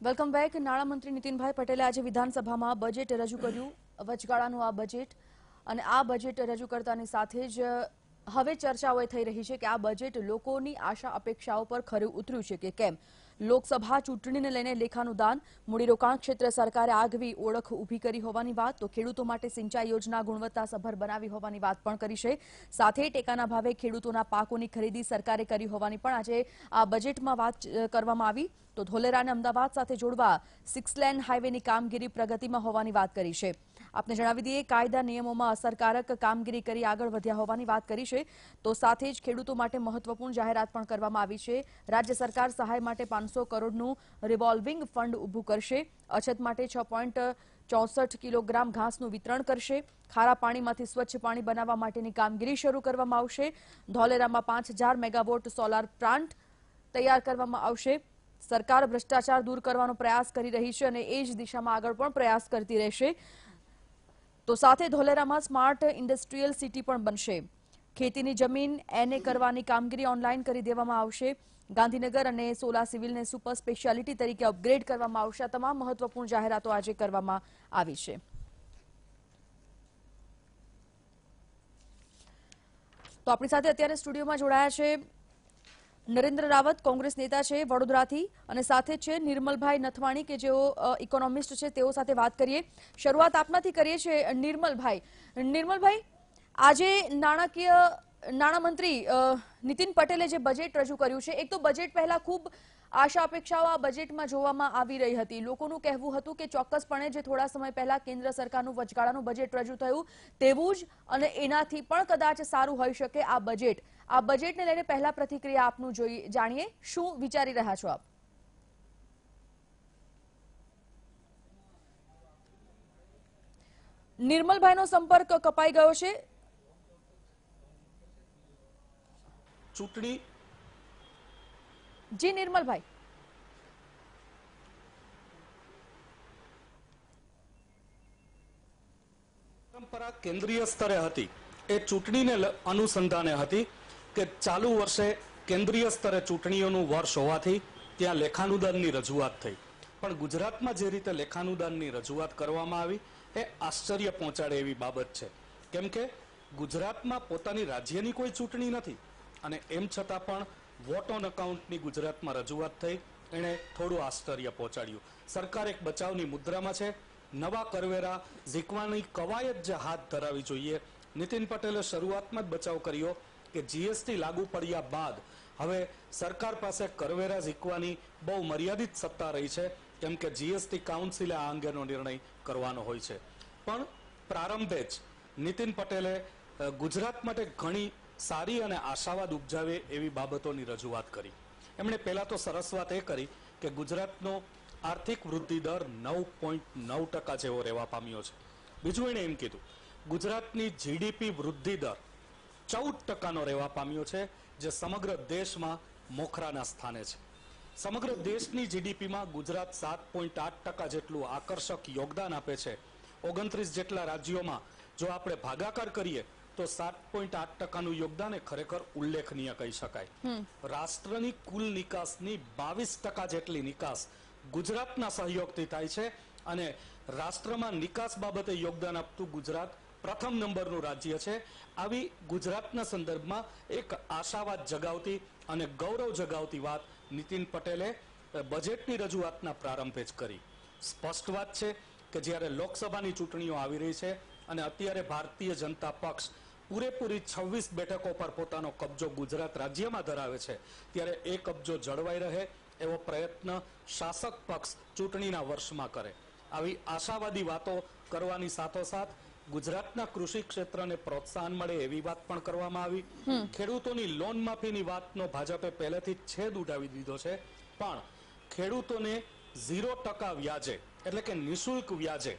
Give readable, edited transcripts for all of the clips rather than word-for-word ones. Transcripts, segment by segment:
Welcome back. નાણામંત્રી નીતિનભાઈ પટેલે આજે વિધાનસભામાં બજેટ રજૂ કર્યું, વચગાળાનું આ બજેટ, અને આ બજેટ રજૂ કરતાની સાથે જ હવે ચર્ચાઓ થઈ રહી છે કે આ બજેટ લોકોની આશા અપેક્ષાઓ પર ખરું ઉતર્યું છે કે કેમ। લોકસભા ચૂંટણીને લઈને લેખાનું દાન, મૂડીરોકાણ ક્ષેત્રે સરકારે આગવી ઓળખ ઊભી કરી હોવાની વાત, તો ખેડૂતો માટે સિંચાઈ યોજના ગુણવત્તાસભર બનાવી હોવાની વાત પણ કરી છે। સાથે ટેકાના ભાવે ખેડૂતોના પાકોની ખરીદી સરકારે કરી હોવાની પણ આજે આ બજેટમાં વાત કરવામાં આવી। તો ધોલેરા અને અમદાવાદ સાથે જોડવા 6 લેન હાઈવેની કામગીરી પ્રગતિમાં હોવાની વાત કરી છે। આપને જણાવી દઈએ, કાયદા નિયમોમાં અસરકારક કામગીરી કરી આગળ વધ્યા હોવાની વાત કરી છે। તો સાથે જ ખેડૂતો માટે મહત્વપૂર્ણ જાહેરાત પણ કરવામાં આવી છે। રાજ્ય સરકાર સહાય માટે 500 કરોડનું રિવોલ્વિંગ ફંડ ઊભું કરશે। અછત માટે 6.64 કિલોગ્રામ ઘાસનું વિતરણ કરશે। ખારા પાણીમાંથી સ્વચ્છ પાણી બનાવવા માટેની કામગીરી શરૂ કરવામાં આવશે। ધોલેરામાં 5000 મેગાવોટ સોલાર પ્લાન્ટ તૈયાર કરવામાં આવશે। સરકાર ભ્રષ્ટાચાર દૂર કરવાનો પ્રયાસ કરી રહી છે અને એ જ દિશામાં આગળ પણ પ્રયાસ કરતી રહેશે। તો સાથે ધોલેરામાં સ્માર્ટ ઇન્ડસ્ટ્રીયલ સિટી પણ બનશે। ખેતીની જમીન એને કરવાની કામગીરી ઓનલાઈન કરી દેવામાં આવશે। ગાંધીનગર અને સોલા સિવિલને સુપર સ્પેશિયાલિટી તરીકે અપગ્રેડ કરવામાં આવશે। આ તમામ મહત્વપૂર્ણ જાહેરાતો આજે કરવામાં આવી છે। તો આપણી સાથે અત્યારે સ્ટુડિયોમાં જોડાયા છે નરેન્દ્ર રાવત, કોંગ્રેસ નેતા છે વડોદરાથી, અને સાથે છે નિર્મલભાઈ નથવાણી કે જેઓ ઇકોનોમિસ્ટ છે। તેઓ સાથે વાત કરીએ। શરૂઆત આપનાથી કરીએ છીએ નિર્મલભાઈ, આજે નાણામંત્રી નીતિન પટેલે જે બજેટ રજૂ કર્યું છે, એક તો બજેટ પહેલા ખૂબ આશા અપેક્ષાઓ આ બજેટમાં જોવામાં આવી રહી હતી। લોકોનું કહેવું હતું કે ચોક્કસપણે જે થોડા સમય પહેલા કેન્દ્ર સરકારનું વચગાળાનું બજેટ રજૂ થયું તેવું જ અને એનાથી પણ કદાચ સારું હોઈ શકે આ બજેટ। આ બજેટને લઈને પહેલા પ્રતિક્રિયા આપનું જાણીએ, શું વિચારી રહ્યા છો આપ? નિર્મલભાઈનો સંપર્ક કપાઈ ગયો છે। ચૂંટણી જી નિર્મલભાઈ, પરંપરા કેન્દ્રીય સ્તરે હતી, એ ચૂંટણીને અનુસંધાને હતી કે ચાલુ વર્ષે કેન્દ્રીય સ્તરે ચૂંટણીઓનું વર્ષ હોવાથી ત્યાં લેખાનુદાનની રજૂઆત થઈ। પણ ગુજરાતમાં જે રીતે લેખાનુદાનની રજૂઆત કરવામાં આવી એ આશ્ચર્ય પહોંચાડે એવી બાબત છે, કેમ કે ગુજરાતમાં પોતાની રાજ્યની કોઈ ચૂંટણી નથી અને એમ છતાં પણ વોટ ઓન અકાઉન્ટની ગુજરાતમાં રજૂઆત થઈ, એણે થોડું આશ્ચર્ય પહોંચાડ્યું। સરકાર એક બચાવની મુદ્રામાં છે। નવા કરવેરા ઝીકવાની કવાયત જે હાથ ધરાવી જોઈએ, નીતિન પટેલે શરૂઆતમાં જ બચાવ કર્યો કે જીએસટી લાગુ પડ્યા બાદ હવે સરકાર પાસે કરવેરા ઝીકવાની બહુ મર્યાદિત સત્તા રહી છે, કેમ કે જીએસટી કાઉન્સિલે આ અંગેનો નિર્ણય કરવાનો હોય છે। પણ પ્રારંભે જ નીતિન પટેલે ગુજરાત માટે ઘણી સારી અને આશાવાદ ઉપજાવે એવી બાબતોની રજૂઆત કરી। એમણે પહેલા તો સરસ વાત એ કરી કે ગુજરાતનો આર્થિક વૃદ્ધિ દર 9.9% જેવો રહેવા પામ્યો છે। બીજું એણે એમ કીધું ગુજરાતની જીડીપી વૃદ્ધિ દર 14%નો રહેવા પામ્યો છે, જે સમગ્ર દેશમાં મોખરાના સ્થાને છે। સમગ્ર દેશની જીડીપીમાં ગુજરાત 7.8% જેટલું આકર્ષક યોગદાન આપે છે। 29 જેટલા રાજ્યોમાં જો આપણે ભાગાકાર કરીએ તો 7.8%નું યોગદાન એ ખરેખર ઉલ્લેખનીય કહી શકાય। રાષ્ટ્રની કુલ નિકાસની 22% જેટલી નિકાસ ગુજરાતના સહયોગથી થાય છે અને રાષ્ટ્રમાં નિકાસ બાબતે યોગદાન આપતું ગુજરાત પ્રથમ નંબરનું રાજ્ય છે। આવી ગુજરાતના સંદર્ભમાં એક આશાવાદ જગાવતી અને ગૌરવ જગાવતી વાત નીતિન પટેલે બજેટની રજૂઆતના પ્રારંભે જ કરી। સ્પષ્ટ વાત છે કે જ્યારે લોકસભાની ચૂંટણીઓ આવી રહી છે અને અત્યારે ભારતીય જનતા પક્ષ પૂરેપૂરી 26 બેઠકો પર પોતાનો કબજો ગુજરાત રાજ્યમાં ધરાવે છે, ત્યારે એ કબજો જળવાઈ રહે એવો પ્રયત્ન શાસક પક્ષ ચૂંટણીના વર્ષમાં કરે। આવી આશાવાદી વાતો કરવાની સાથોસાથ ગુજરાતના કૃષિ ક્ષેત્રને પ્રોત્સાહન મળે એવી વાત પણ કરવામાં આવી। ખેડૂતોની લોન માફીની વાતનો ભાજપે પહેલેથી છેદ ઉડાવી દીધો છે, પણ ખેડૂતોને 0% વ્યાજે એટલે કે નિઃશુલ્ક વ્યાજે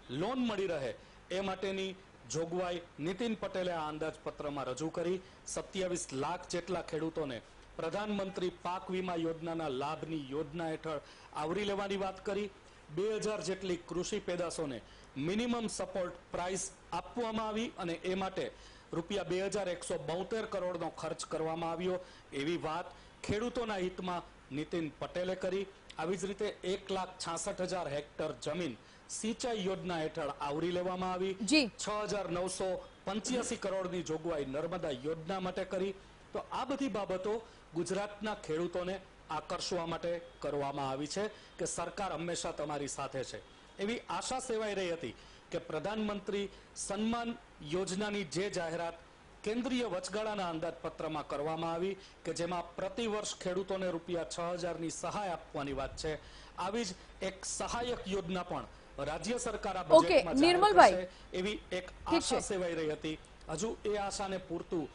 લોન મળી રહે એ માટેની જોગવાઈ નીતિન પટેલે આ અંદાજપત્રમાં રજૂ કરી। 27 લાખ જેટલા ખેડૂતોને પ્રધાનમંત્રી પાક વીમા યોજનાના લાભની યોજના હેઠળ આવરી લેવાની વાત કરી। 2000 જેટલી કૃષિ પેદાશોને મિનિમમ સપોર્ટ પ્રાઇસ આપવામાં આવી અને એ માટે રૂપિયા 2172 કરોડનો ખર્ચ કરવામાં આવ્યો એવી વાત ખેડૂતોના હિતમાં નીતિન પટેલે કરી। આવી જ રીતે 1,66,000 હેક્ટર જમીન સિંચાઈ યોજના હેઠળ આવરી લેવામાં આવી. જી 6,985 કરોડની જોગવાઈ નર્મદા યોજના માટે કરી. તો આ બધી બાબતો ગુજરાતના ખેડૂતોને આકર્ષવા માટે કરવામાં આવી છે કે સરકાર હંમેશા તમારી સાથે છે. એવી આશા સેવાઈ રહી હતી કે પ્રધાનમંત્રી સન્માન યોજનાની જે જાહેરાત કેન્દ્રીય વચગાળાના અંદાજપત્રમાં કરવામાં આવી કે જેમાં પ્રતિ વર્ષ ખેડૂતોને ₹6,000ની સહાય આપવાની વાત છે, આવી જ એક સહાયક યોજના પણ રાજ્ય સરકાર આ બજેટમાં જાહેર કરશે એવી એક આશા સેવાઈ રહી હતી. હજુ એ આશાને પૂરતું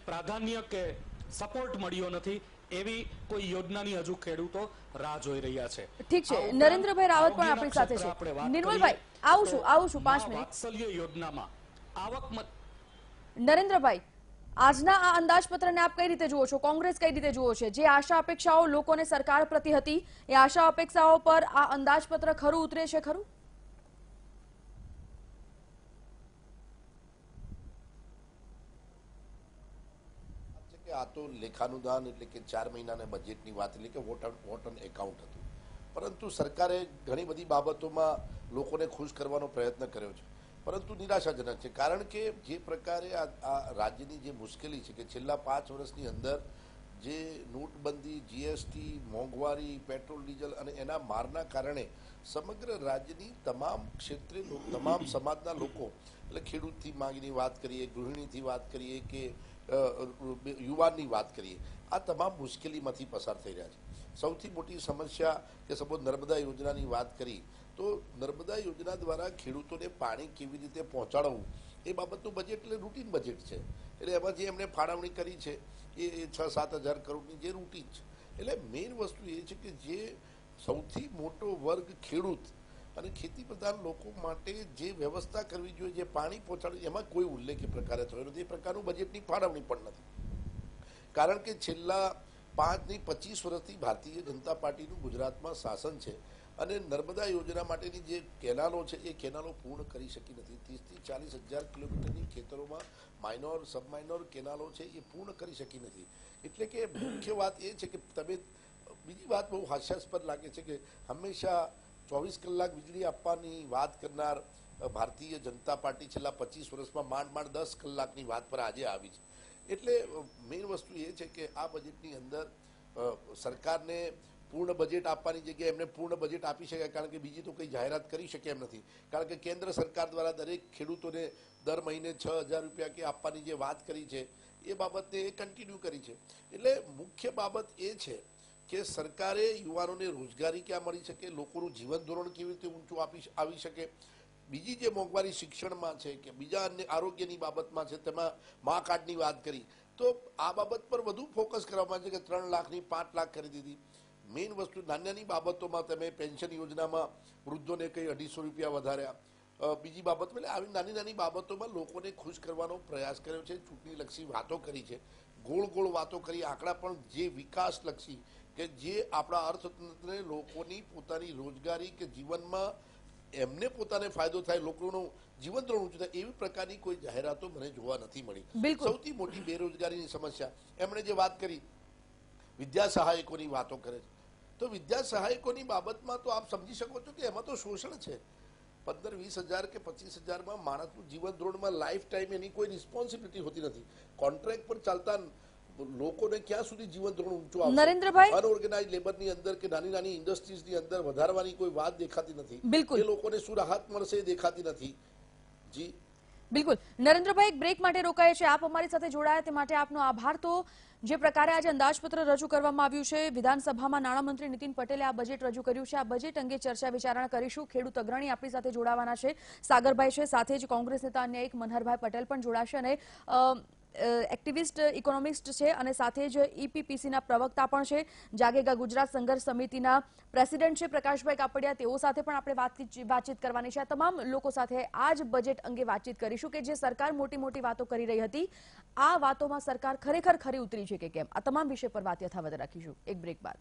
પ્રાધાન્ય કે સપોર્ટ મળ્યો નથી. એવી કોઈ યોજનાની હજુ ખેડૂતો રાહ જોઈ રહ્યા છે. ઠીક છે, નરેન્દ્રભાઈ રાવત પણ આપણી સાથે છે. નિર્મલભાઈ આવું છું 5 મિનિટ. વાત્સલ્ય યોજનામાં આવક નરેન્દ્રભાઈ, આજના આ અંદાજપત્રને આપ કઈ રીતે જુઓ છો? કોંગ્રેસ કઈ રીતે જુઓ છે? જે આશા અપેક્ષાઓ લોકોને સરકાર પ્રતિ હતી એ આશા અપેક્ષાઓ પર આ અંદાજપત્ર ખરું ઉતરે છે ખરું? આ તો લેખાનુદાન એટલે કે 4 મહિનાના બજેટની વાત એટલે કે વોટ ઓન એકાઉન્ટ હતું, પરંતુ સરકારે ઘણી બધી બાબતોમાં લોકોને ખુશ કરવાનો પ્રયત્ન કર્યો છે, પરંતુ નિરાશાજનક છે. કારણ કે જે પ્રકારે આ રાજ્યની જે મુશ્કેલી છે કે છેલ્લા 5 વર્ષની અંદર જે નોટબંધી, જીએસટી, મોંઘવારી, પેટ્રોલ ડીઝલ અને એના મારના કારણે સમગ્ર રાજ્યની તમામ ક્ષેત્રે તમામ સમાજના લોકો એટલે ખેડૂતથી માંગીની વાત કરીએ, ગૃહિણીથી વાત કરીએ કે યુવાનની વાત કરીએ, આ તમામ મુશ્કેલીમાંથી પસાર થઈ રહ્યા છે. સૌથી મોટી સમસ્યા કે સપોઝ નર્મદા યોજનાની વાત કરી તો નર્મદા યોજના દ્વારા ખેડૂતોને પાણી કેવી રીતે પહોંચાડવું એ બાબતનું બજેટ એટલે રૂટીન બજેટ છે. એટલે એમાં જે એમણે ફાળવણી કરી છે એ 6-7 હજાર કરોડની જે રૂટીન છે. એટલે મેઇન વસ્તુ એ છે કે જે સૌથી મોટો વર્ગ ખેડૂત અને ખેતી પ્રધાન લોકો માટે જે વ્યવસ્થા કરવી જોઈએ, જે પાણી પહોંચાડવું, એમાં કોઈ ઉલ્લેખ એ પ્રકારે થયો નથી. એ પ્રકારનું બજેટની ફાળવણી પણ નથી. કારણ કે છેલ્લા 25 વર્ષથી ભારતીય જનતા પાર્ટીનું ગુજરાતમાં શાસન છે અને નર્મદા યોજના માટેની જે કેનાલો છે એ કેનાલો પૂર્ણ કરી શકી નથી. 30-40 હજાર કિલોમીટરની ખેતરોમાં માઇનોર સબમાઇનોર કેનાલો છે એ પૂર્ણ કરી શકી નથી. એટલે કે મુખ્ય વાત એ છે કે તમે બીજી વાત બહુ હાસ્યાસ્પદ લાગે છે કે હંમેશા 24 કલાક વીજળી આપવાની વાત કરનાર ભારતીય જનતા પાર્ટી છેલ્લા 25 વર્ષમાં માંડ 10 કલાકની વાત પર આજે આવી છે. એટલે મેઇન વસ્તુ એ છે કે આ બજેટની અંદર સરકારને પૂર્ણ બજેટ આપવાની જગ્યાએ એમને પૂર્ણ બજેટ આપી શકાય, કારણ કે બીજી તો કંઈ જાહેરાત કરી શકે એમ નથી. કારણ કે કેન્દ્ર સરકાર દ્વારા દરેક ખેડૂતોને દર મહિને 6,000 રૂપિયા કે આપવાની જે વાત કરી છે એ બાબતને એ કન્ટિન્યુ કરી છે. એટલે મુખ્ય બાબત એ છે કે સરકારે યુવાનોને રોજગારી ક્યાં મળી શકે, લોકોનું જીવન ધોરણ કેવી રીતે ઊંચું આવી શકે. બીજી જે મોંઘવારી શિક્ષણમાં છે કે બીજા અન્ય આરોગ્યની બાબતમાં છે, તેમાં મા કાર્ડની વાત કરી તો આ બાબત પર વધુ ફોકસ કરવામાં છે કે 3 લાખની 5 લાખ કરી દીધી. મેઇન વસ્તુ નાની બાબતોમાં તમે પેન્શન યોજનામાં વૃદ્ધોને કંઈ 250 રૂપિયા વધાર્યા. બીજી બાબત એટલે આવી નાની બાબતોમાં લોકોને ખુશ કરવાનો પ્રયાસ કર્યો છે. ચૂંટણીલક્ષી વાતો કરી છે, ગોળ વાતો કરી, આંકડા પણ જે વિકાસલક્ષી કે જે આપણા અર્થતંત્રને લોકોની પોતાની રોજગારી કે જીવનમાં એમને પોતાને ફાયદો થાય, લોકોનું જીવન ધોરણ ઊંચું થાય એવી પ્રકારની કોઈ જાહેરાતો મને જોવા નથી મળી. સૌથી મોટી બેરોજગારીની સમસ્યા એમણે જે વાત કરી, વિદ્યા સહાયકોની વાતો કરે છે, તો વિદ્યા સહાયકોની બાબતમાં તો આપ સમજી શકો છો કે એમાં તો શોષણ છે. 15-20 હજાર કે 25 હજારમાં માણસનું જીવન ધોરણમાં લાઈફ ટાઈમ એની કોઈ રિસ્પોન્સિબિલિટી હોતી નથી. કોન્ટ્રાક્ટ પર ચાલતા લોકોને ક્યાં સુધી જીવન ધોરણ ઊંચું આવશે? નરેન્દ્રભાઈ, અનઓર્ગેનાઇઝ લેબરની અંદર કે નાની ઇન્ડસ્ટ્રીઝની અંદર વધારવાની કોઈ વાત દેખાતી નથી. એ લોકોને શું રાહત મળશે એ દેખાતી નથી. જી બિલકુલ. નરેન્દ્રભાઈ, એક બ્રેક માટે રોકાય છે. આપ અમારી સાથે જોડાયા તે માટે આપનો આભાર. તો જે પ્રકારે આજે અંદાજપત્ર રજૂ કરવામાં આવ્યું છે, વિધાનસભામાં નાણામંત્રી નીતિન પટેલે આ બજેટ રજૂ કર્યું છે. આ બજેટ અંગે ચર્ચા વિચારણા કરીશું. ખેડૂત અગ્રણી આપણી સાથે જોડાવાના છે, સાગરભાઈ છે, સાથે જ કોંગ્રેસ નેતા અન્ય એક મનહરભાઈ પટેલ પણ જોડાશે અને એક્ટિવિસ્ટ ઇકોનોમિસ્ટ છે અને સાથે જ ઈપીપીસીના પ્રવક્તા પણ છે, જાગેગા ગુજરાત સંઘર્ષ સમિતિના પ્રેસિડેન્ટ છે પ્રકાશભાઈ કાપડિયા, તેઓ સાથે પણ આપણે વાતચીત કરવાની છે. આ તમામ લોકો સાથે આ જ બજેટ અંગે વાતચીત કરીશું કે જે સરકાર મોટી વાતો કરી રહી હતી, આ વાતોમાં સરકાર ખરેખર ખરી ઉતરી છે કે કેમ. આ તમામ વિષય પર વાત યથાવત રાખીશું એક બ્રેક બાદ.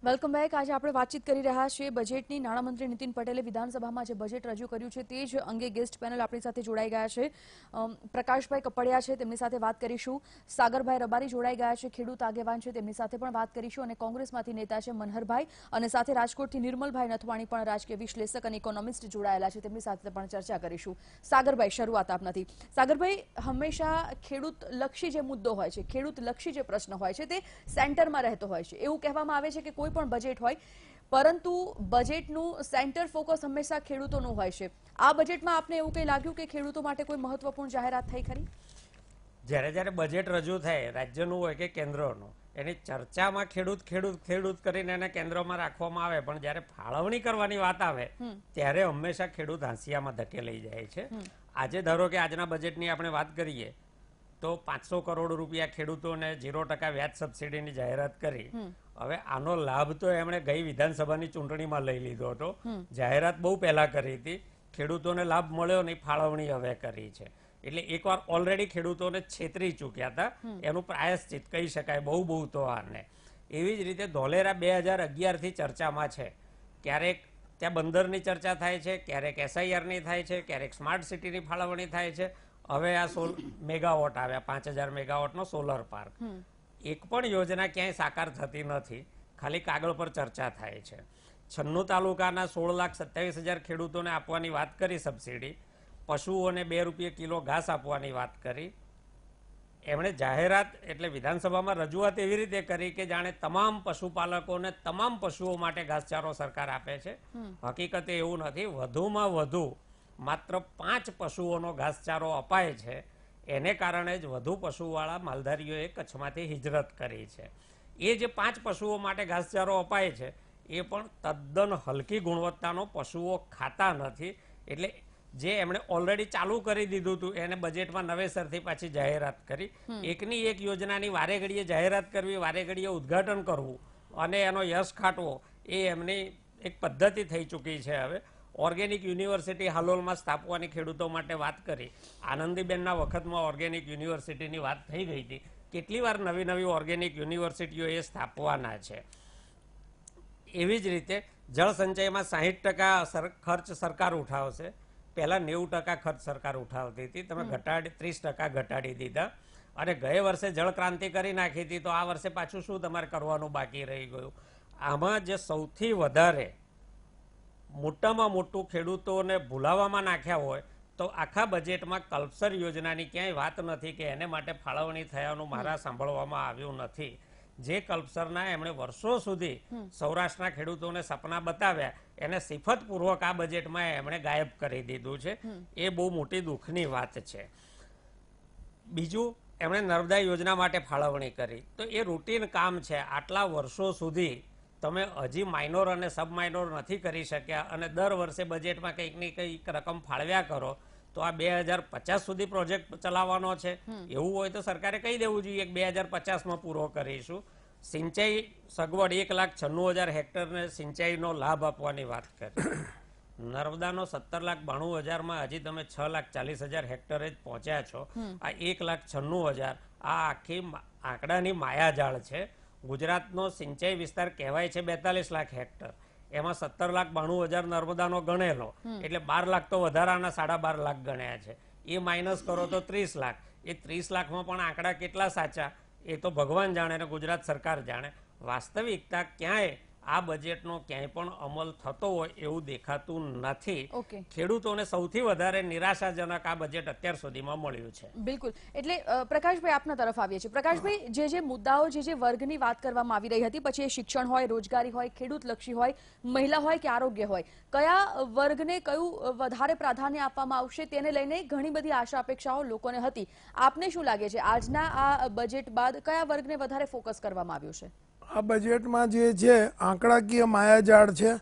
Welcome back. આજે આપણે વાતચીત કરી રહ્યા છીએ બજેટની. નાણામંત્રી નીતિન પટેલે વિધાનસભામાં જે બજેટ રજૂ કર્યું છે તે જ અંગે ગેસ્ટ પેનલ આપણી સાથે જોડાઈ ગયા છે. પ્રકાશભાઈ કપડિયા છે, તેમની સાથે વાત કરીશું. સાગરભાઈ રબારી જોડાઈ ગયા છે, ખેડૂત આગેવાન છે, તેમની સાથે પણ વાત કરીશું. અને કોંગ્રેસમાંથી નેતા છે મનહરભાઈ, અને સાથે રાજકોટથી નિર્મલભાઈ નથવાણી પણ રાજકીય વિશ્લેષક અને ઇકોનોમિસ્ટ જોડાયેલા છે, તેમની સાથે પણ ચર્ચા કરીશું. સાગરભાઈ, શરૂઆત આપનાથી. સાગરભાઈ, હંમેશા ખેડૂત લક્ષી જે મુદ્દો હોય છે, ખેડૂત લક્ષી જે પ્રશ્ન હોય છે તે સેન્ટરમાં રહેતો હોય છે. એવું કહેવામાં આવે છે કે કોઈ પણ બજેટ હોય, પરંતુ બજેટનું સેન્ટર ફોકસ હંમેશા ખેડૂતોનું હોય છે. આ બજેટમાં આપને એવું કંઈ લાગ્યું કે ખેડૂતો માટે કોઈ મહત્વપૂર્ણ જાહેરાત થઈ ખરી? જ્યારે બજેટ રજૂ થાય, રાજ્યનું હોય કે કેન્દ્રનું, એની ચર્ચામાં ખેડૂત કરીને એને કેન્દ્રમાં રાખવામાં આવે, પણ જ્યારે ફાળવણી કરવાની વાત આવે ત્યારે હંમેશા ખેડૂત હાંસિયામાં ધકેલાઈ જાય છે. આજે ધારો કે આજના બજેટની આપણે વાત કરીએ તો 500 કરોડ રૂપિયા ખેડૂતોને 0% વ્યાજ સબસિડીની જાહેરાત કરી. હવે આનો લાભ તો એમણે ગઈ વિધાનસભાની ચૂંટણીમાં લઈ લીધો હતો. જાહેરાત બહુ પહેલા કરી હતી, ખેડૂતોને લાભ મળ્યો નહીં, ફાળવણી હવે કરી છે. એટલે એકવાર ઓલરેડી ખેડૂતોને છેતરી ચૂક્યા હતા, એનું પ્રાયશ્ચિત કહી શકાય બહુ તો આને. એવી જ રીતે ધોલેરા 2011થી ચર્ચામાં છે. ક્યારેક ત્યાં બંદરની ચર્ચા થાય છે, ક્યારેક SIRની થાય છે, ક્યારેક સ્માર્ટ સિટીની ફાળવણી થાય છે. હવે આ મેગાવોટ આવ્યા, 5000 મેગાવોટનો સોલર પાર્ક. એક પણ યોજના ક્યાંય સાકાર થતી નથી, ખાલી કાગળ પર ચર્ચા થાય છે. 96 તાલુકાના 16,27,000 ખેડૂતોને આપવાની વાત કરી સબસિડી, પશુઓને 2 રૂપિયા કિલો ઘાસ આપવાની વાત કરી. એમણે જાહેરાત એટલે વિધાનસભામાં રજૂઆત એવી રીતે કરી કે જાણે તમામ પશુપાલકોને તમામ પશુઓ માટે ઘાસચારો સરકાર આપે છે. હકીકતે એવું નથી. વધુમાં વધુ માત્ર 5 પશુઓનો ઘાસચારો અપાય છે. એને કારણે જ વધુ પશુવાળા માલધારીઓએ કચ્છમાંથી હિજરત કરી છે. એ જે 5 પશુઓ માટે ઘાસચારો અપાય છે એ પણ તદ્દન હલકી ગુણવત્તાનો પશુઓ ખાતા નથી. એટલે જે એમણે ઓલરેડી ચાલુ કરી દીધું હતું એને બજેટમાં નવેસરથી પાછી જાહેરાત કરી. એકની એક યોજનાની વારે ઘડીએ જાહેરાત કરવી, વારે ઘડીએ ઉદ્ઘાટન કરવું અને એનો યશ ખાટવો એ એમની એક પદ્ધતિ થઈ ચૂકી છે. હવે ઓર્ગેનિક યુનિવર્સિટી હાલોલમાં સ્થાપવાની ખેડૂતો માટે વાત કરી. આનંદીબેનના વખતમાં ઓર્ગેનિક યુનિવર્સિટીની વાત થઈ ગઈ હતી. કેટલી વાર નવી ઓર્ગેનિક યુનિવર્સિટીઓ એ સ્થાપવાના છે. એવી જ રીતે જળ સંચયમાં 60% ખર્ચ સરકાર ઉઠાવશે. પહેલા 90% ખર્ચ સરકાર ઉઠાવતી હતી, તમે 30% ઘટાડી દીધા. અને ગયે વર્ષે જળ ક્રાંતિ કરી નાખી હતી, તો આ વર્ષે પાછું શું તમારે કરવાનું બાકી રહી ગયું? આમાં જે સૌથી વધારે મોટામાં મોટું ખેડૂતોને ભૂલાવામાં નાખ્યા હોય તો આખા બજેટમાં કલ્પસર યોજનાની ક્યાંય વાત નથી કે એને માટે ફાળવણી થયાનું મારા સાંભળવામાં આવ્યું નથી. જે કલ્પસરના એમણે વર્ષો સુધી સૌરાષ્ટ્રના ખેડૂતોને સપના બતાવ્યા એને સિફતપૂર્વક આ બજેટમાં એમણે ગાયબ કરી દીધું છે. એ બહુ મોટી દુઃખની વાત છે. બીજું, એમણે નર્મદા યોજના માટે ફાળવણી કરી, તો એ રૂટીન કામ છે. આટલા વર્ષો સુધી તમે હજી માઇનોર અને સબ માઇનોર નથી કરી શક્યા અને દર વર્ષે બજેટમાં કંઈક રકમ ફાળવ્યા કરો, તો આ 2050 સુધી પ્રોજેક્ટ ચલાવવાનો છે. એવું હોય તો સરકારે કહી દેવું જોઈએ કે 2050માં પૂરો કરીશું. સિંચાઈ સગવડ 1,96,000 હેક્ટરને સિંચાઈનો લાભ આપવાની વાત કરી. નર્મદાનો 17,92,000માં હજી તમે 6,40,000 હેક્ટરે જ પહોંચ્યા છો. આ 1,96,000 આ આખી આંકડાની માયાજાળ છે. ગુજરાતનો સિંચાઈ વિસ્તાર કહેવાય છે 42 લાખ હેક્ટર, એમાં 17,92,000 નર્મદાનો ગણેલો, એટલે 12 લાખ તો વધારાના 12.5 લાખ ગણ્યા છે. એ માઇનસ કરો તો 30 લાખ. એ 30 લાખમાં પણ આંકડા કેટલા સાચા એ તો ભગવાન જાણે અને ગુજરાત સરકાર જાણે. વાસ્તવિકતા ક્યાંય આ બજેટનો ક્યાંય પણ અમલ થતો હોય એવું દેખાતું નથી. ખેડૂતોને સૌથી વધારે નિરાશાજનક આ બજેટ અત્યાર સુધીમાં મળ્યું છે. બિલકુલ. એટલે પ્રકાશભાઈ, આપના તરફ આવીએ છીએ. પ્રકાશભાઈ, જે મુદ્દાઓ જે વર્ગની વાત કરવામાં આવી રહી હતી, પછી એ શિક્ષણ હોય, રોજગારી હોય, ખેડૂત લક્ષી હોય, મહિલા હોય કે આરોગ્ય હોય, કયા વર્ગને કયું વધારે પ્રાધાન્ય આપવામાં આવશે તેને લઈને ઘણી બધી આશા અપેક્ષાઓ લોકોને હતી. આપને શું લાગે છે આજના આ બજેટ બાદ કયા વર્ગને વધારે ફોકસ કરવામાં આવ્યું છે? આ બજેટમાં જે છે આંકડાકીય માયાજાળ છે.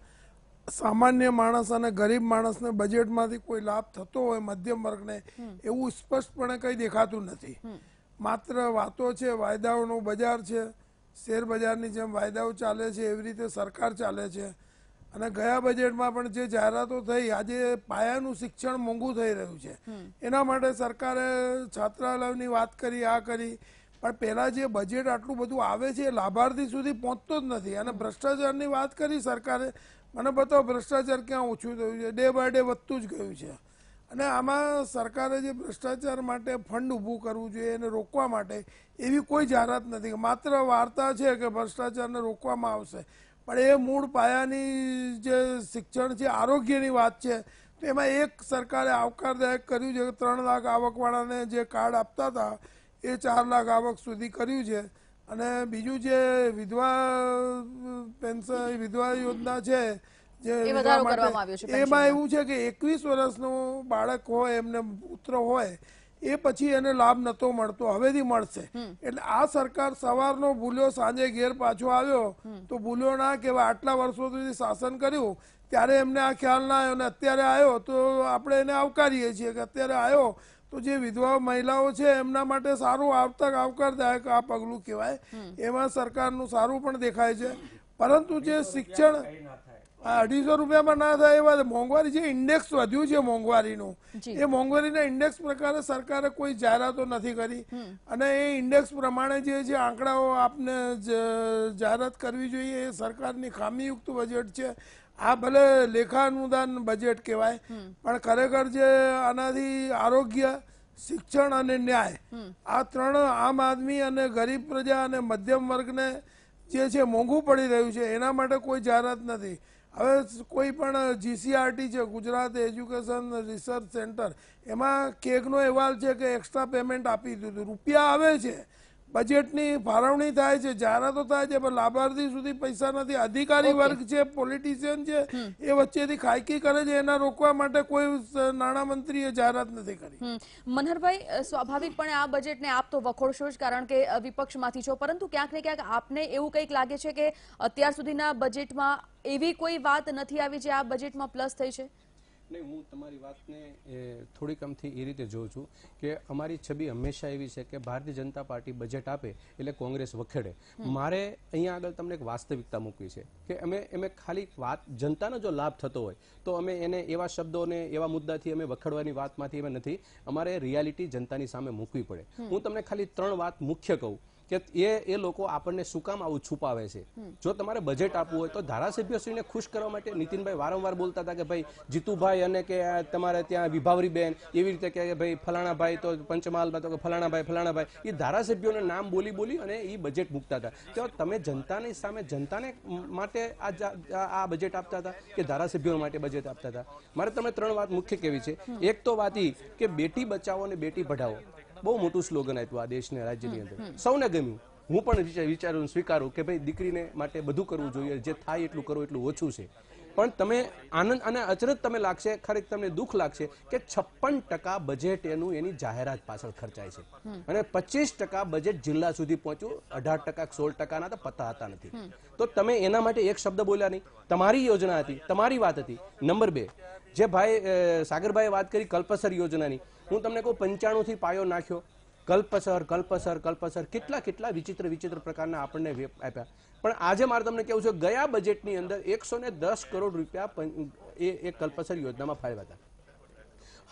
સામાન્ય માણસ અને ગરીબ માણસને બજેટમાંથી કોઈ લાભ થતો હોય મધ્યમ વર્ગને એવું સ્પષ્ટપણે કંઈ દેખાતું નથી. માત્ર વાતો છે, વાયદાઓનું બજાર છે, શેર બજારની જેમ વાયદાઓ ચાલે છે એવી રીતે સરકાર ચાલે છે. અને ગયા બજેટમાં પણ જે જાહેરાતો થઈ, આજે પાયાનું શિક્ષણ મોંઘું થઈ રહ્યું છે, એના માટે સરકારે છાત્રાલયની વાત કરી, આ કરી, પણ પહેલા જે બજેટ આટલું બધું આવે છે એ લાભાર્થી સુધી પહોંચતો જ નથી. અને ભ્રષ્ટાચારની વાત કરી સરકારે, મને બતાવો ભ્રષ્ટાચાર ક્યાં ઓછું થયું છે? ડે બાય ડે વધતું જ ગયું છે. અને આમાં સરકારે જે ભ્રષ્ટાચાર માટે ફંડ ઊભું કરવું જોઈએ એને રોકવા માટે એવી કોઈ જાહેરાત નથી. માત્ર વાર્તા છે કે ભ્રષ્ટાચારને રોકવામાં આવશે, પણ એ મૂળ પાયાની જે શિક્ષણ છે, આરોગ્યની વાત છે, તો એમાં એક સરકારે આવકારદાયક કર્યું છે કે 3 લાખ આવકવાળાને જે કાર્ડ આપતા હતા એ 4 લાખ આવક સુધી કર્યું છે. અને બીજું જે વિધવા પેન્શન, વિધવા યોજના છે, જે વધારો કરવામાં આવ્યો છે એમાં એવું છે કે 21 વર્ષનું બાળક હોય, એમને પુત્ર હોય, એ પછી એને લાભ નતો મળતો, હવેથી મળશે. એટલે આ સરકાર સવારનો ભૂલ્યો, સાંજે ઘેર પાછો આવ્યો તો ભૂલ્યો ના કહેવાય. આટલા વર્ષો સુધી શાસન કર્યું ત્યારે એમને આ ખ્યાલ ના આવ્યો, અને અત્યારે આવ્યો તો આપણે એને આવકારીએ છીએ કે અત્યારે આવ્યો તો જે વિધવા મહિલાઓ છે એમના માટે સારું આવકારદાયક આ પગલું કહેવાય. એમાં સરકારનું સારું પણ દેખાય છે. પરંતુ જે શિક્ષણ 250 રૂપિયામાં ના થાય એ વાત, મોંઘવારી જે ઇન્ડેક્સ વધ્યું છે મોંઘવારીનું, એ મોંઘવારીના ઇન્ડેક્સ પ્રકારે સરકારે કોઈ જાહેરાતો નથી કરી. અને એ ઇન્ડેક્સ પ્રમાણે જે છે આંકડાઓ આપને જાહેરાત કરવી જોઈએ. એ સરકારની ખામીયુક્ત બજેટ છે. આ ભલે લેખાનુદાન બજેટ કહેવાય, પણ ખરેખર જે આનાથી આરોગ્ય, શિક્ષણ અને ન્યાય, આ 3 આમ આદમી અને ગરીબ પ્રજા અને મધ્યમ વર્ગને જે છે મોંઘું પડી રહ્યું છે, એના માટે કોઈ જાહેરાત નથી. હવે કોઈ પણ GCRT છે, ગુજરાત એજ્યુકેશન રિસર્ચ સેન્ટર, એમાં કેગનો અહેવાલ છે કે એક્સ્ટ્રા પેમેન્ટ આપી દીધું. રૂપિયા આવે છે, બજેટની ફાળવણી થાય છે, જાહેરાતો થાય છે, પણ લાભાર્થી સુધી પૈસા નથી. અધિકારી વર્ગ છે, પોલિટિશિયન છે, એ વચ્ચેથી ખાયકી કરે છે. એના રોકવા માટે કોઈ નાણામંત્રીએ જાહેરાત નથી કરી. મનહરભાઈ, સ્વાભાવિકપણે આ બજેટને આપ તો વખોડશો જ, કારણ કે વિપક્ષમાંથી છો, પરંતુ ક્યાંક ને ક્યાંક આપને એવું કંઈક લાગે છે કે અત્યાર સુધીના બજેટમાં એવી કોઈ વાત નથી આવી જે આ બજેટમાં પ્લસ થઈ છે? નહીં, હું તમારી વાતને થોડીક આમથી એ રીતે જોઉં છું કે અમારી છબી હંમેશા એવી છે કે ભારતીય જનતા પાર્ટી બજેટ આપે એટલે કોંગ્રેસ વખેડે. મારે અહીંયા આગળ તમને એક વાસ્તવિકતા મૂકવી છે કે અમે ખાલી વાત જનતાનો જો લાભ થતો હોય તો અમે એને એવા શબ્દોને એવા મુદ્દાથી અમે વખેડવાની વાતમાંથી અમે નથી, અમારે રિયાલિટી જનતાની સામે મૂકવી પડે. હું તમને ખાલી 3 વાત મુખ્ય કહું કે એ લોકો આપણને શું કામ આવું છુપાવે છે. જો તમારે બજેટ આપવું હોય તો ધારાસભ્યશ્રીને ખુશ કરવા માટે નીતિનભાઈ વારંવાર બોલતા હતા કે ભાઈ જીતુભાઈ અને કે તમારે ત્યાં વિભાવરીબેન એવી રીતે કે ભાઈ ફલાણા ભાઈ તો પંચમહાલમાં તો કે ફલાણા ભાઈ, એ ધારાસભ્યોને નામ બોલી અને એ બજેટ મૂકતા હતા. તો તમે જનતાની સામે જનતાને માટે આ બજેટ આપતા હતા કે ધારાસભ્યો માટે બજેટ આપતા હતા? મારે તમને 3 વાત મુખ્ય કહેવી છે. એક તો વાત એ કે બેટી બચાવો અને બેટી પઢાવો, બહુ મોટું સ્લોગન આપ્યું આ દેશને, રાજ્યની અંદર. સૌને ગમ્યું. હું પણ વિચારું, સ્વીકારું કે ભાઈ દીકરીને માટે બધું કરવું જોઈએ, જે થાય એટલું કરો એટલું ઓછું છે. પણ તમે આનંદ અને અચરજ તમે લાગશે, ખરેખર તમને દુઃખ લાગશે કે 56% બજેટ એની જાહેરાત પાછળ ખર્ચાય છે અને 25% બજેટ જિલ્લા સુધી પહોંચ્યું. 18% 16% તો પત્તા હતા નથી. તો તમે એના માટે એક શબ્દ બોલ્યા નહીં. તમારી યોજના હતી, તમારી વાત હતી. નંબર 2, જે ભાઈ સાગરભાઈએ વાત કરી કલ્પસર યોજનાની, હું તમને કહું 95 થી પાયો નાખ્યો. કલ્પસર કેટલા વિચિત્ર પ્રકારના આપણને આપ્યા. પણ આજે મારે તમને કેવું છે, ગયા બજેટની અંદર 110 કરોડ રૂપિયા એ કલ્પસર યોજનામાં ફાળવ્યા હતા.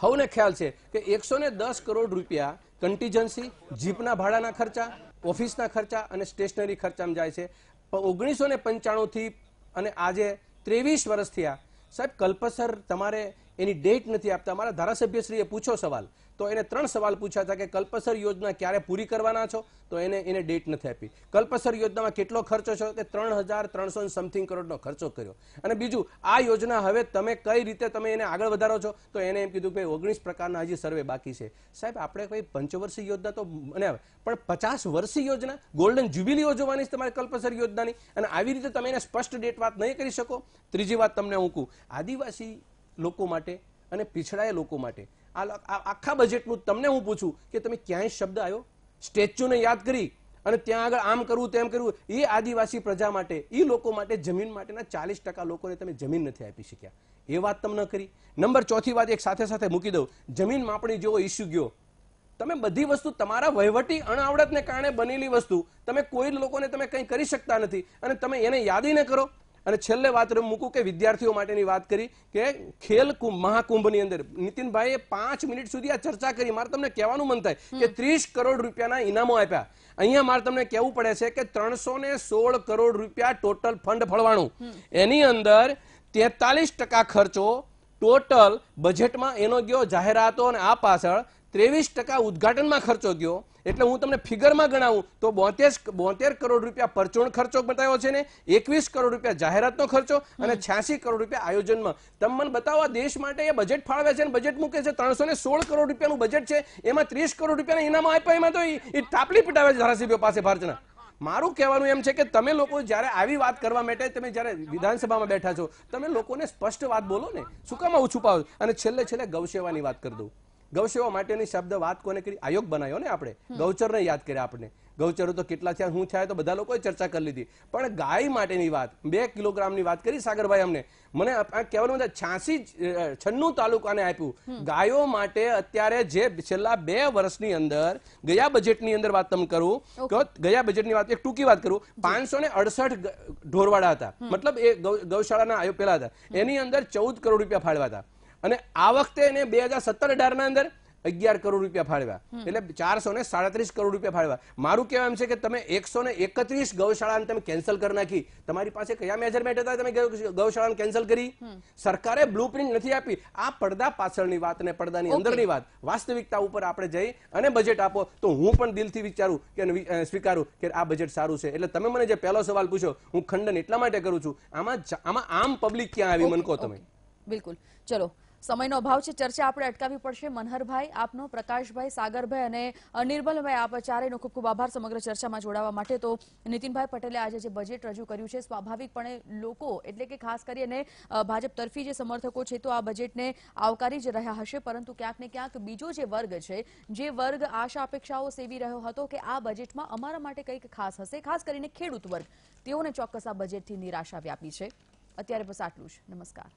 હવને ખ્યાલ છે કે 110 કરોડ રૂપિયા કન્ટીજન્સી, જીપના ભાડાના ખર્ચા, ઓફિસના ખર્ચા અને સ્ટેશનરી ખર્ચામાં જાય છે. 1995 થી અને આજે 23 વર્ષ થયા સાહેબ, કલ્પસર તમારે એની ડેટ નથી આપતા. મારા ધારાસભ્યશ્રીએ પૂછો સવાલ, તો એને 3 સવાલ પૂછ્યા હતા કે કલ્પસર યોજના ક્યારે પૂરી કરવાના છો, તો એને ડેટ નથી આપી. કલ્પસર યોજનામાં કેટલો ખર્ચો છે કે 3300 સમથિંગ કરોડનો ખર્ચો કર્યો. અને બીજું, આ યોજના હવે તમે કઈ રીતે તમે એને આગળ વધારો છો, તો એને એમ કીધું કે 19 પ્રકારના હજી સર્વે બાકી છે. સાહેબ, આપણે કોઈ પંચવર્ષીય યોજના તો પણ 50 વર્ષીય યોજના, ગોલ્ડન જ્યુબિલી યોજવાની છે તમારી કલ્પસર યોજનાની, અને આવી રીતે તમે એને સ્પષ્ટ ડેટ વાત નહીં કરી શકો. ત્રીજી વાત તમને હું કહું, આદિવાસી લોકો માટે અને પીછડાયેલા લોકો માટે આખા બજેટનું તમને હું પૂછું કે તમે ક્યાંય શબ્દ આવ્યો? સ્ટેચ્યુને યાદ કરી અને ત્યાં આગળ આમ કરવું તેમ કરવું. એ આદિવાસી પ્રજા માટે, એ લોકો માટે જમીન માટેના 40% લોકોને તમે જમીન નથી આપી શક્યા, એ વાત તમે ન કરી. નંબર 4 વાત એક સાથે મૂકી દઉં, જમીન માપણી જેવો ઇસ્યુ ગયો. તમે બધી વસ્તુ તમારા વહીવટી અણઆવડતને કારણે બનેલી વસ્તુ તમે કોઈ લોકોને તમે કંઈ કરી શકતા નથી અને તમે એને યાદી ન કરો. અને છેલ્લે વાત મૂકું કે વિદ્યાર્થીઓ માટેની વાત કરી કે ખેલ મહાકુંભની અંદર નીતિનભાઈએ 5 મિનિટ સુધી આ ચર્ચા કરી. મારે તમને કહેવાનું મન થાય કે 30 કરોડ રૂપિયાના ઇનામો આપ્યા. અહીંયા મારે તમને કહેવું પડે છે કે 316 કરોડ રૂપિયા ટોટલ ફંડ ફળવાનું. એની અંદર 43% ખર્ચો ટોટલ બજેટમાં એનો ગયો જાહેરાતો અને આ પાછળ 23% ઉદઘાટનમાં ખર્ચો ગયો. એટલે હું તમને ફિગરમાં ગણાવું તો 72 કરોડ રૂપિયા પરચૂણ ખર્ચો બતાવ્યો છે ને 21 કરોડ રૂપિયા જાહેરાતનો ખર્ચો અને 86 કરોડ રૂપિયા આયોજનમાં. તમે મને બતાવો આ દેશ માટે એ બજેટ ફાળવે છે અને બજેટ મૂકે છે. 316 કરોડ રૂપિયાનું બજેટ છે, એમાં 30 કરોડ રૂપિયાના ઇનામો આપ્યા. એમાં તો એ ટાપલી પીટાવે છે ધારાસભ્યો પાસે ભારતના. મારું કહેવાનું એમ છે કે તમે લોકો જ્યારે આવી વાત કરવા માટે તમે જ્યારે વિધાનસભામાં બેઠા છો તમે લોકોને સ્પષ્ટ વાત બોલો ને, શું કામ આવું છુપાવો. અને છેલ્લે ગૌસેવાની વાત કરી દઉં. ગૌસેવા માટેની શબ્દ વાત કોને કરી? આયોગ બનાવ્યો ને આપણે, ગૌચરને યાદ કર્યા આપણે. ગૌચરો તો કેટલા થયા, હું થયા તો બધા લોકોએ ચર્ચા કરી લીધી. પણ ગાય માટેની વાત 2 કિલોગ્રામની વાત કરી સાગરભાઈ. અમને મને કહેવાનું 96 તાલુકાને આપ્યું. ગાયો માટે અત્યારે જે છેલ્લા 2 વર્ષની અંદર ગયા બજેટની અંદર વાત તમે કરું, ગયા બજેટની વાત એક ટૂંકી વાત કરું, 568 ઢોરવાડા હતા, મતલબ એ ગૌશાળાના આયોગ પેલા હતા. એની અંદર 14 કરોડ રૂપિયા ફાળવ્યા હતા. અને આ વખતે એને 2017-18 ના અંદર 11 કરોડ રૂપિયા ફાળવ્યા. એટલે 437 કરોડ રૂપિયા ફાળવ્યા. મારું કહેવા એમ છે કે તમે 131 ગૌશાળાને તમે કેન્સલ કરી નાખી. તમારી પાસે કયા મેજરમેન્ટ હતા તમે ગૌશાળાને કેન્સલ કરી? સરકારે બ્લુપ્રિન્ટ નથી આપી. આ પડદા પાછળની વાત અને પડદાની અંદરની વાત, વાસ્તવિકતા ઉપર આપણે જઈ અને બજેટ આપો તો હું પણ દિલથી વિચારું કે સ્વીકારું કે આ બજેટ સારું છે. એટલે તમે મને જે પહેલો સવાલ પૂછ્યો હું ખંડન એટલા માટે કરું છું. આમાં આમ પબ્લિક ક્યાં આવી મને કહો તમે. બિલકુલ. ચલો, સમયનો અભાવ છે, ચર્ચા આપણે અટકાવવી પડશે. મનહરભાઈ આપનો, પ્રકાશભાઈ, સાગરભાઈ અને નિર્મલભાઈ આપ ચારેયનો ખૂબ ખૂબ આભાર સમગ્ર ચર્ચામાં જોડાવા માટે. તો નીતિનભાઈ પટેલે આજે જે બજેટ રજૂ કર્યું છે સ્વાભાવિકપણે લોકો એટલે કે ખાસ કરીને ભાજપ તરફી જે સમર્થકો છે તો આ બજેટને આવકારી જ રહ્યા હશે, પરંતુ ક્યાંક ને ક્યાંક બીજો જે વર્ગ છે, જે વર્ગ આશા અપેક્ષાઓ સેવી રહ્યો હતો કે આ બજેટમાં અમારા માટે કંઈક ખાસ હશે, ખાસ કરીને ખેડૂત વર્ગ, તેઓને ચોક્કસ આ બજેટથી નિરાશા વ્યાપી છે. અત્યારે બસ આટલું જ. નમસ્કાર.